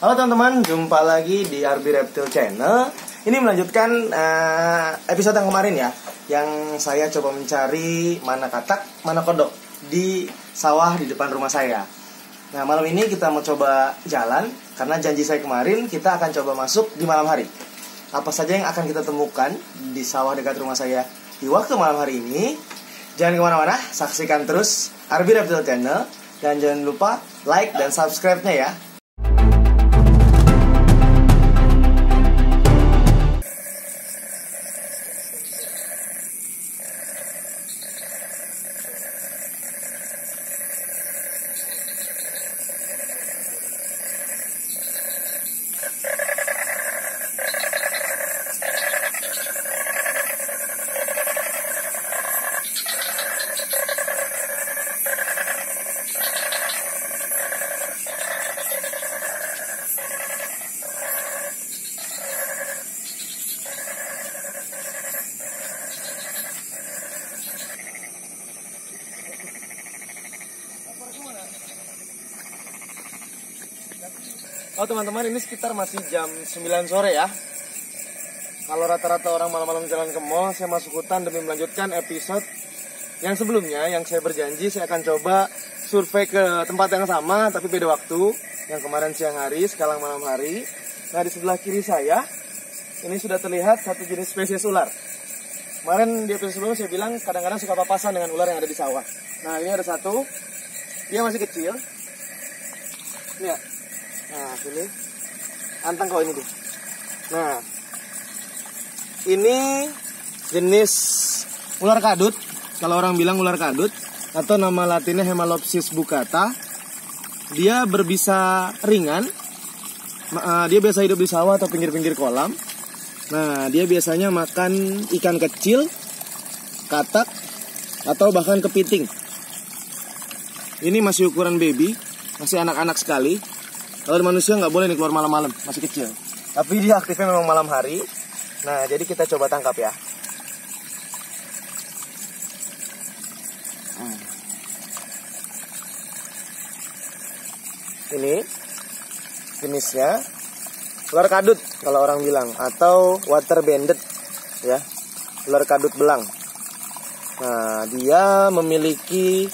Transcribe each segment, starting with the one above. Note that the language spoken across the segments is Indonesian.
Halo teman-teman, jumpa lagi di RB Reptile Channel. Ini melanjutkan episode yang kemarin ya, yang saya coba mencari mana katak, mana kodok di sawah di depan rumah saya. Nah, malam ini kita mau coba jalan, karena janji saya kemarin kita akan coba masuk di malam hari. Apa saja yang akan kita temukan di sawah dekat rumah saya di waktu malam hari ini? Jangan kemana-mana, saksikan terus RB Reptile Channel. Dan jangan lupa like dan subscribe-nya ya. Oh teman-teman, ini sekitar masih jam 9 sore ya. Kalau rata-rata orang malam-malam jalan ke mall, saya masuk hutan demi melanjutkan episode yang sebelumnya. Yang saya berjanji saya akan coba survei ke tempat yang sama, tapi beda waktu. Yang kemarin siang hari, sekarang malam hari. Nah, di sebelah kiri saya, ini sudah terlihat satu jenis spesies ular. Kemarin di episode sebelumnya saya bilang kadang-kadang suka papasan dengan ular yang ada di sawah. Nah, ini ada satu, dia masih kecil. Ini ya. Nah, sini antang kok ini tuh. Nah, ini jenis ular kadut. Kalau orang bilang ular kadut, atau nama latinnya Hemalopsis bucata. Dia berbisa ringan. Dia biasa hidup di sawah atau pinggir-pinggir kolam. Nah, dia biasanya makan ikan kecil, katak, atau bahkan kepiting. Ini masih ukuran baby, masih anak-anak sekali. Kalau di manusia nggak boleh nih keluar malam-malam, masih kecil. Tapi dia aktifnya memang malam hari. Nah, jadi kita coba tangkap ya. Ini jenisnya ular kadut kalau orang bilang, atau water banded ya, ular kadut belang. Nah, dia memiliki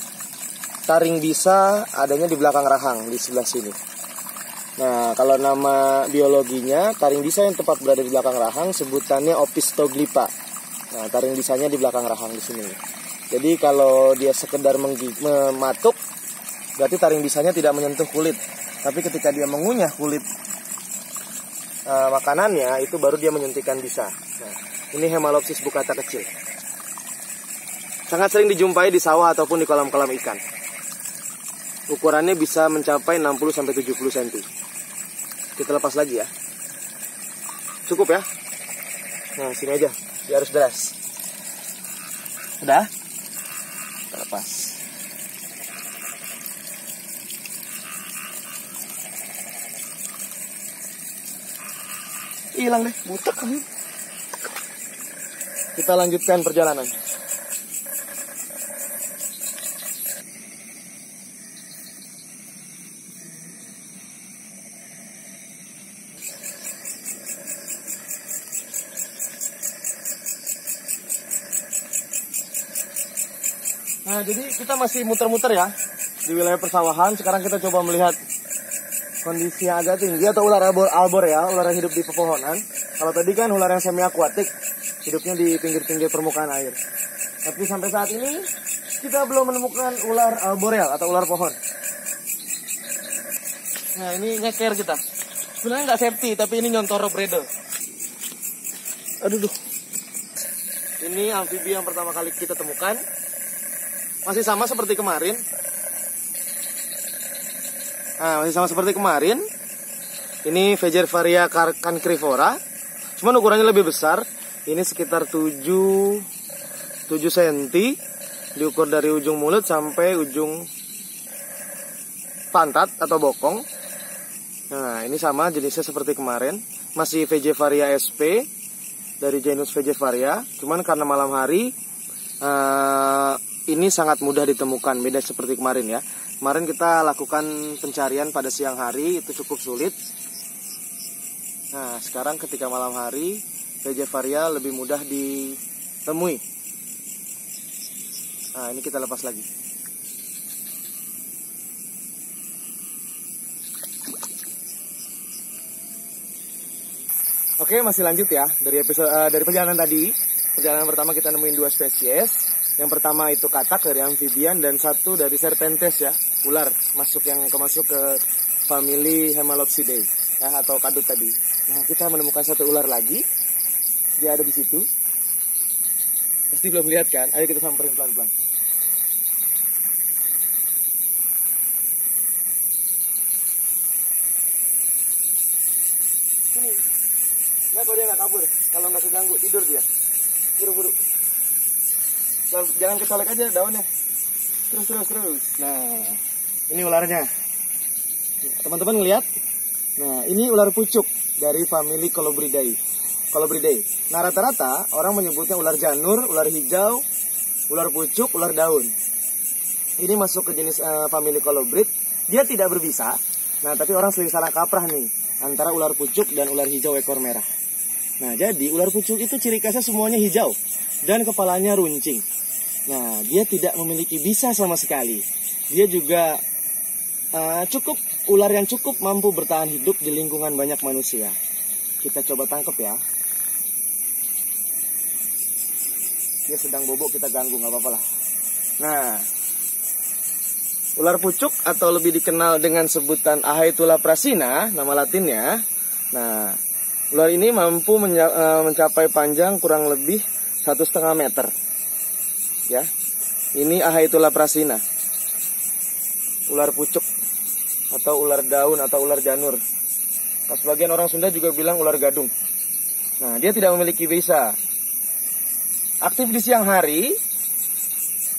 taring bisa adanya di belakang rahang di sebelah sini. Nah, kalau nama biologinya, taring bisa yang tepat berada di belakang rahang sebutannya Opisthoglypha. Nah, taring bisanya di belakang rahang di sini. Jadi kalau dia sekedar mematuk, berarti taring bisanya tidak menyentuh kulit. Tapi ketika dia mengunyah kulit makanannya, itu baru dia menyentuhkan bisa. Nah, ini Hemalopsis bucata kecil. Sangat sering dijumpai di sawah ataupun di kolam-kolam ikan. Ukurannya bisa mencapai 60-70 cm. Kita lepas lagi ya. Cukup ya. Nah, sini aja. Dia harus deras. Udah? Kita lepas. Hilang deh, butek kali. Kita lanjutkan perjalanan. Nah, jadi kita masih muter-muter ya di wilayah persawahan. Sekarang kita coba melihat kondisi yang agak tinggi, atau ular albor ya, ular yang hidup di pepohonan. Kalau tadi kan ular yang semi akuatik, hidupnya di pinggir-pinggir permukaan air. Tapi sampai saat ini kita belum menemukan ular arboreal atau ular pohon. Nah, ini ngeker kita. Sebenarnya nggak safety, tapi ini nyontoro breeder. Aduh. Ini amfibi yang pertama kali kita temukan. Masih sama seperti kemarin. Nah, masih sama seperti kemarin. Ini Vejervaria cancrifora. Cuman ukurannya lebih besar. Ini sekitar 7 cm. Diukur dari ujung mulut sampai ujung pantat atau bokong. Nah, ini sama jenisnya seperti kemarin. Masih Vejervaria sp dari genus Vejervaria. Cuman karena malam hari ini sangat mudah ditemukan, beda seperti kemarin ya. Kemarin kita lakukan pencarian pada siang hari, itu cukup sulit. Nah, sekarang ketika malam hari, Vegevaria lebih mudah ditemui. Nah, ini kita lepas lagi. Oke, masih lanjut ya. Dari perjalanan tadi, perjalanan pertama kita nemuin 2 spesies. Yang pertama itu katak dari amfibian dan satu dari serpentes ya, ular masuk ke famili Hemalopsidae ya, atau kadut tadi. Nah, kita menemukan satu ular lagi. Dia ada di situ. Pasti belum lihat kan? Ayo kita samperin pelan-pelan. Sini. Lihat kalau dia nggak kabur, kalau nggak keganggu tidur dia. Buru-buru. Jangan kecolek aja daunnya. Terus. Nah, ini ularnya. Teman-teman ngelihat? Nah, ini ular pucuk dari famili Colubridae. Nah, rata-rata orang menyebutnya ular janur, ular hijau, ular pucuk, ular daun. Ini masuk ke jenis famili Colubrid. Dia tidak berbisa. Nah, tapi orang sering salah kaprah nih antara ular pucuk dan ular hijau ekor merah. Nah, jadi ular pucuk itu ciri khasnya semuanya hijau dan kepalanya runcing. Nah, dia tidak memiliki bisa sama sekali. Dia juga ular yang cukup mampu bertahan hidup di lingkungan banyak manusia. Kita coba tangkap ya. Dia sedang bobok, kita ganggu, nggak apa-apa lah. Nah, ular pucuk atau lebih dikenal dengan sebutan Ahaetulla prasina, nama latinnya. Nah, ular ini mampu mencapai panjang kurang lebih 1,5 meter. Ya, ini Ahaetulla prasina, ular pucuk atau ular daun atau ular janur. Sebagian orang Sunda juga bilang ular gadung. Nah, dia tidak memiliki bisa. Aktif di siang hari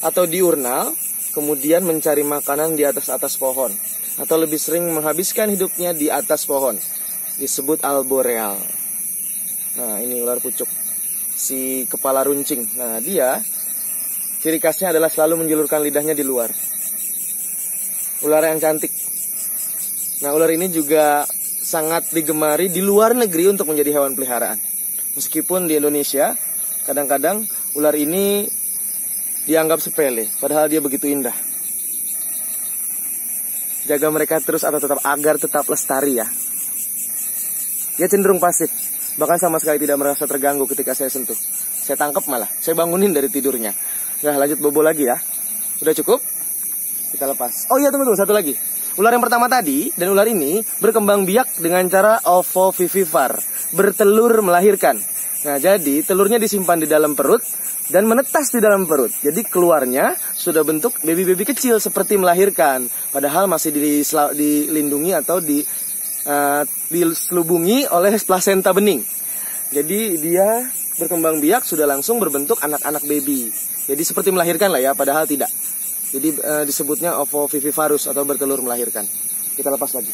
atau diurnal, kemudian mencari makanan di atas pohon, atau lebih sering menghabiskan hidupnya di atas pohon. Disebut arboreal. Nah, ini ular pucuk, si kepala runcing. Nah, dia ciri khasnya adalah selalu menjulurkan lidahnya di luar. Ular yang cantik. Nah, ular ini juga sangat digemari di luar negeri untuk menjadi hewan peliharaan. Meskipun di Indonesia kadang-kadang ular ini dianggap sepele, padahal dia begitu indah. Jaga mereka terus agar tetap lestari ya. Dia cenderung pasif, bahkan sama sekali tidak merasa terganggu ketika saya sentuh. Saya tangkap malah, saya bangunin dari tidurnya. Nah, lanjut bobo lagi ya. Udah cukup? Kita lepas. Oh iya, tunggu, satu lagi. Ular yang pertama tadi dan ular ini berkembang biak dengan cara ovovivipar, bertelur melahirkan. Nah, jadi telurnya disimpan di dalam perut dan menetas di dalam perut. Jadi keluarnya sudah bentuk baby-baby kecil seperti melahirkan, padahal masih dilindungi atau diselubungi oleh plasenta bening. Jadi dia berkembang biak sudah langsung berbentuk anak-anak baby. Jadi seperti melahirkan lah ya, padahal tidak. Jadi disebutnya ovoviviparus atau bertelur melahirkan. Kita lepas lagi.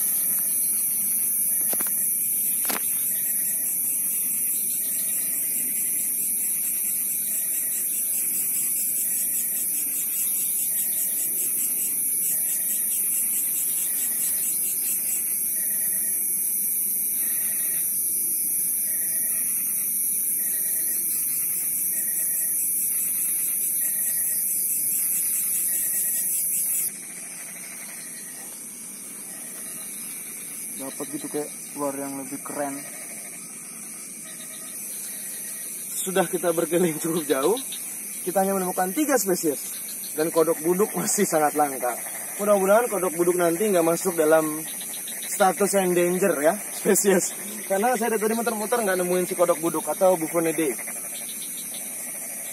Dapat gitu kayak ular yang lebih keren. Sudah kita berkeliling cukup jauh, kita hanya menemukan 3 spesies dan kodok buduk masih sangat langka. Mudah-mudahan kodok buduk nanti nggak masuk dalam status endanger ya spesies, karena saya dari tadi muter-muter nggak nemuin si kodok buduk atau Buffonidae.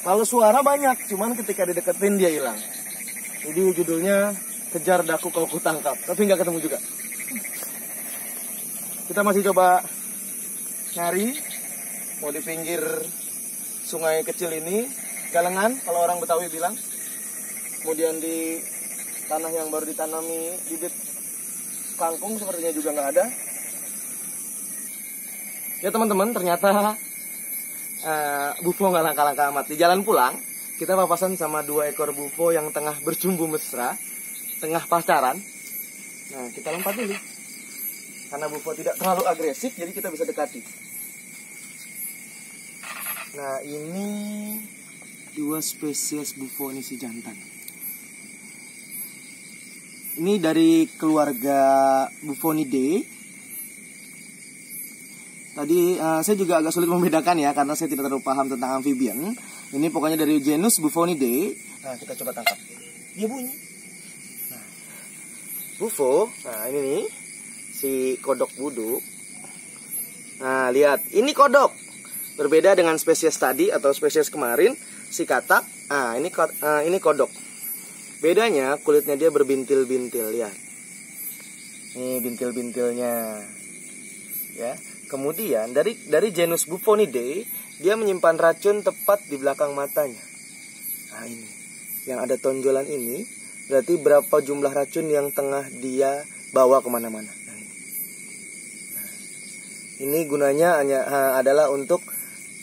Kalau suara banyak, cuman ketika dideketin dia hilang. Jadi judulnya Kejar Daku Kau Kutangkap, tapi nggak ketemu juga. Kita masih coba nyari, mau di pinggir sungai kecil ini, galengan kalau orang Betawi bilang. Kemudian di tanah yang baru ditanami bibit kangkung sepertinya juga nggak ada. Ya teman-teman, ternyata bufo nggak langka-langka amat. Di jalan pulang, kita papasan sama 2 ekor bufo yang tengah bercumbu mesra, tengah pacaran. Nah, kita lompat dulu. Karena bufo tidak terlalu agresif, jadi kita bisa dekati. Nah, ini 2 spesies Bufonidae jantan. Ini dari keluarga Bufonidae. Tadi saya juga agak sulit membedakan ya, karena saya tidak terlalu paham tentang amphibian. Ini pokoknya dari genus Bufonidae. Nah, kita coba tangkap. Dia bunyi. Nah, bufo. Nah, ini nih si kodok buduk. Nah, lihat, ini kodok. Berbeda dengan spesies tadi atau spesies kemarin, si katak. Nah, ini kodok. Bedanya kulitnya dia berbintil-bintil, lihat. Ini bintil-bintilnya. Ya. Kemudian dari genus Bufonidae, dia menyimpan racun tepat di belakang matanya. Nah, ini. Yang ada tonjolan ini berarti berapa jumlah racun yang tengah dia bawa kemana-mana. Ini gunanya adalah untuk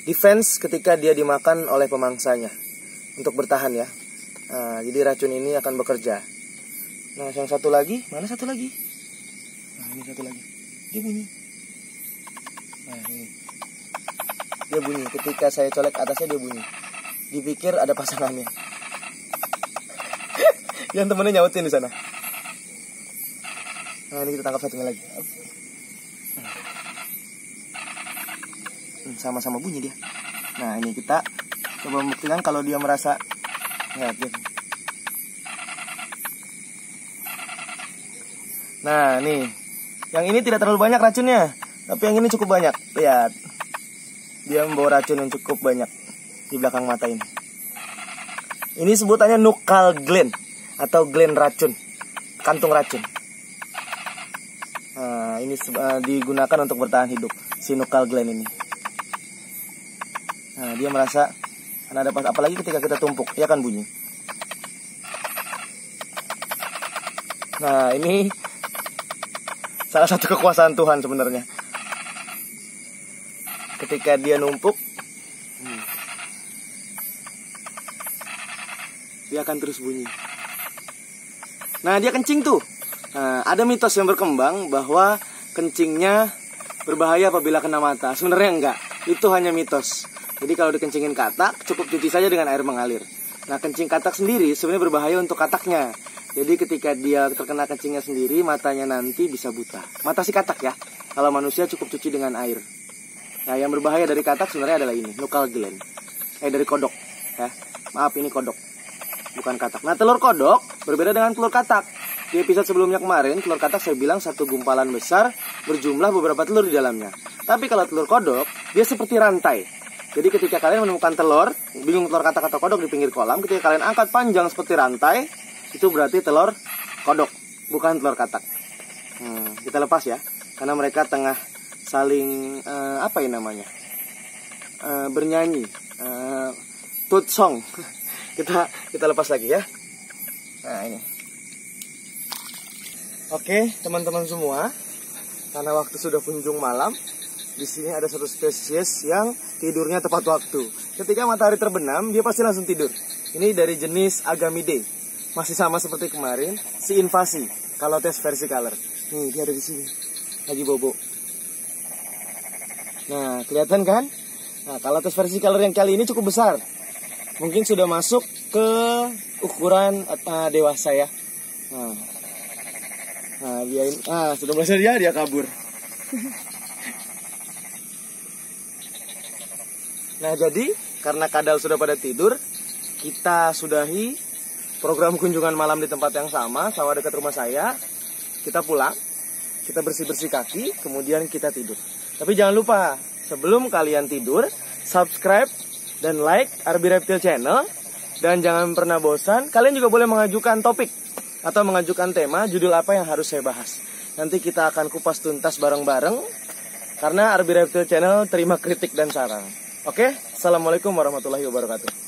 defense ketika dia dimakan oleh pemangsanya. Untuk bertahan ya. Nah, jadi racun ini akan bekerja. Nah, yang satu lagi. Mana satu lagi? Nah, ini satu lagi. Dia bunyi. Nah, ini. Dia bunyi. Ketika saya colek atasnya dia bunyi. Dipikir ada pasangannya. Yang temennya nyautin di sana. Nah, ini kita tangkap satunya lagi. Sama-sama bunyi dia. Nah, ini kita coba membuktikan kalau dia merasa ya, dia. Nah, nih. Yang ini tidak terlalu banyak racunnya, tapi yang ini cukup banyak. Lihat. Dia membawa racun yang cukup banyak di belakang mata ini. Ini sebutannya nuchal gland atau gland racun, kantung racun. Nah, ini digunakan untuk bertahan hidup si nuchal gland ini. Nah, dia merasa karena ada apalagi ketika kita tumpuk, dia akan bunyi. Nah, ini salah satu kekuasaan Tuhan sebenarnya. Ketika dia numpuk, dia akan terus bunyi. Nah, dia kencing tuh. Nah, ada mitos yang berkembang bahwa kencingnya berbahaya apabila kena mata. Sebenarnya enggak, itu hanya mitos. Jadi kalau dikencingin katak, cukup cuci saja dengan air mengalir. Nah, kencing katak sendiri sebenarnya berbahaya untuk kataknya. Jadi ketika dia terkena kencingnya sendiri, matanya nanti bisa buta. Mata si katak ya. Kalau manusia cukup cuci dengan air. Nah, yang berbahaya dari katak sebenarnya adalah ini, nuchal gland. Dari kodok. Ya. Maaf, ini kodok. Bukan katak. Nah, telur kodok berbeda dengan telur katak. Di episode sebelumnya kemarin, telur katak saya bilang satu gumpalan besar berjumlah beberapa telur di dalamnya. Tapi kalau telur kodok, dia seperti rantai. Jadi ketika kalian menemukan telur, bingung telur katak atau kodok di pinggir kolam, ketika kalian angkat panjang seperti rantai, itu berarti telur kodok, bukan telur katak. Kita lepas ya, karena mereka tengah saling bernyanyi, toot song. kita lepas lagi ya. Nah, ini. Oke, teman-teman semua, karena waktu sudah penghujung malam. Di sini ada satu spesies yang tidurnya tepat waktu. Ketika matahari terbenam, dia pasti langsung tidur. Ini dari jenis Agamidae. Masih sama seperti kemarin, si invasi, Calotes versicolor. Nih, dia ada di sini. Lagi bobo. Nah, kelihatan kan? Nah, Calotes versicolor yang kali ini cukup besar. Mungkin sudah masuk ke ukuran dewasa ya. Nah, dia ini, sudah besar dia kabur. Nah, jadi karena kadal sudah pada tidur, kita sudahi program kunjungan malam di tempat yang sama, sawah dekat rumah saya. Kita pulang, kita bersih-bersih kaki, kemudian kita tidur. Tapi jangan lupa, sebelum kalian tidur, subscribe dan like RB Reptile Channel. Dan jangan pernah bosan, kalian juga boleh mengajukan topik atau mengajukan tema, judul apa yang harus saya bahas. Nanti kita akan kupas tuntas bareng-bareng, karena RB Reptile Channel terima kritik dan saran. Oke, assalamualaikum warahmatullahi wabarakatuh.